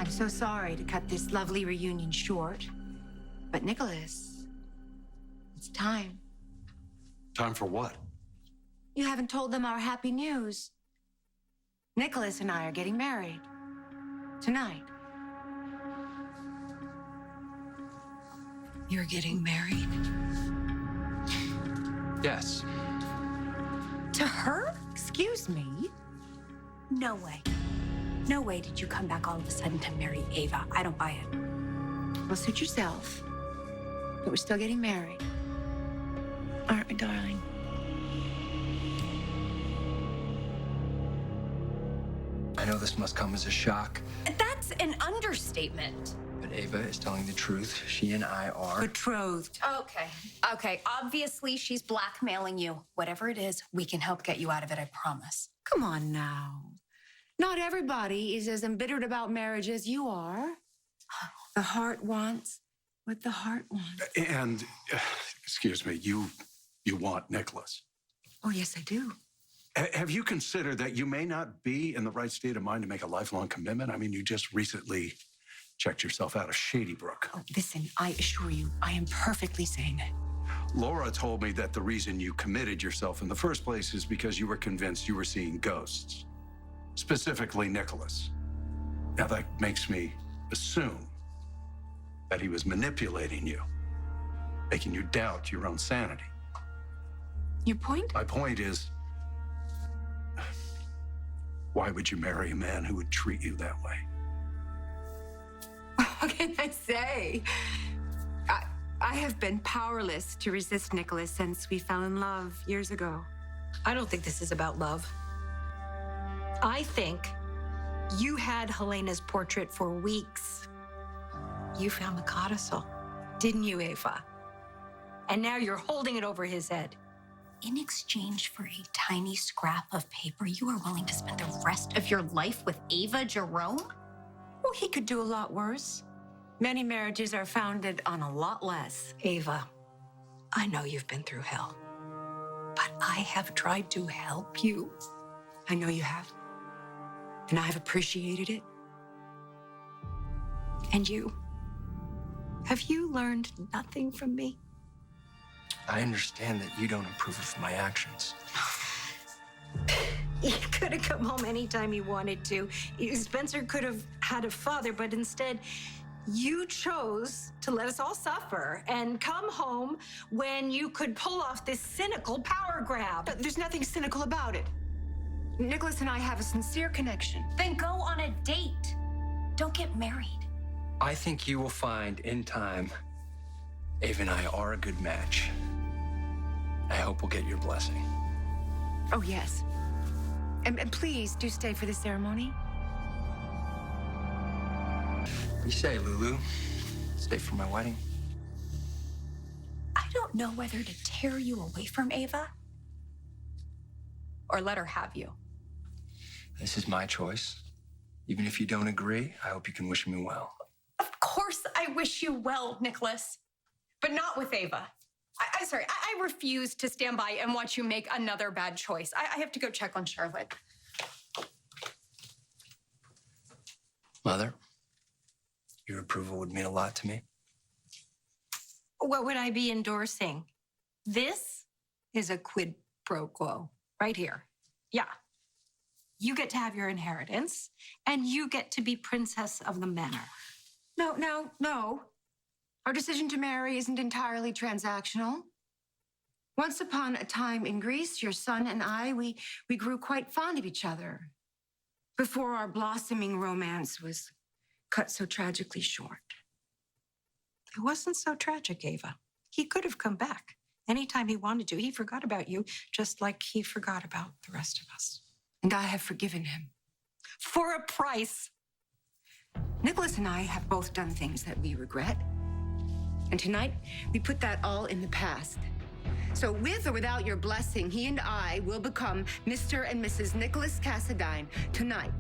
I'm so sorry to cut this lovely reunion short. But Nikolas, it's time. Time for what? You haven't told them our happy news. Nikolas and I are getting married. Tonight. You're getting married? Yes. To her? Excuse me? No way. No way did you come back all of a sudden to marry Ava. I don't buy it. Well, suit yourself. But we're still getting married. Aren't we, darling? I know this must come as a shock, That's an understatement. but Ava is telling the truth. She and I are... Betrothed. Okay. Obviously, she's blackmailing you. Whatever it is, we can help get you out of it, I promise. Come on now. Not everybody is as embittered about marriage as you are. The heart wants what the heart wants. And, excuse me, you want Nikolas. Oh, yes, I do. Have you considered that you may not be in the right state of mind to make a lifelong commitment? I mean, you just recently checked yourself out of Shady Brook. Oh, listen, I assure you, I am perfectly sane. Laura told me that the reason you committed yourself in the first place is because you were convinced you were seeing ghosts, specifically Nikolas. Now, that makes me assume that he was manipulating you, making you doubt your own sanity. Your point? My point is, why would you marry a man who would treat you that way? What can I say? I have been powerless to resist Nikolas since we fell in love years ago. I don't think this is about love. I think you had Helena's portrait for weeks. You found the codicil, didn't you, Ava? And now you're holding it over his head. In exchange for a tiny scrap of paper, you are willing to spend the rest of your life with Ava Jerome? Well, he could do a lot worse. Many marriages are founded on a lot less. Ava, I know you've been through hell, but I have tried to help you. I know you have. And I have appreciated it. And you? Have you learned nothing from me? I understand that you don't approve of my actions. He could have come home anytime he wanted to. Spencer could have had a father, but instead, you chose to let us all suffer and come home when you could pull off this cynical power grab. But there's nothing cynical about it. Nikolas and I have a sincere connection. Then go on a date. Don't get married. I think you will find in time, Ava and I are a good match. I hope we'll get your blessing. Oh, yes. And please do stay for the ceremony. What do you say, Lulu? Stay for my wedding? I don't know whether to tear you away from Ava or let her have you. This is my choice. Even if you don't agree, I hope you can wish me well. Of course I wish you well, Nikolas, but not with Ava. I refuse to stand by and watch you make another bad choice. I have to go check on Charlotte. Mother, your approval would mean a lot to me. What would I be endorsing? This is a quid pro quo, right here. Yeah. You get to have your inheritance, and you get to be princess of the manor. No. Our decision to marry isn't entirely transactional. Once upon a time in Greece, your son and I, we grew quite fond of each other before our blossoming romance was cut so tragically short. It wasn't so tragic, Ava. He could have come back anytime he wanted to. He forgot about you, just like he forgot about the rest of us. And I have forgiven him. For a price. Nikolas and I have both done things that we regret. And tonight, we put that all in the past. So with or without your blessing, he and I will become Mr. and Mrs. Nikolas Cassadine tonight.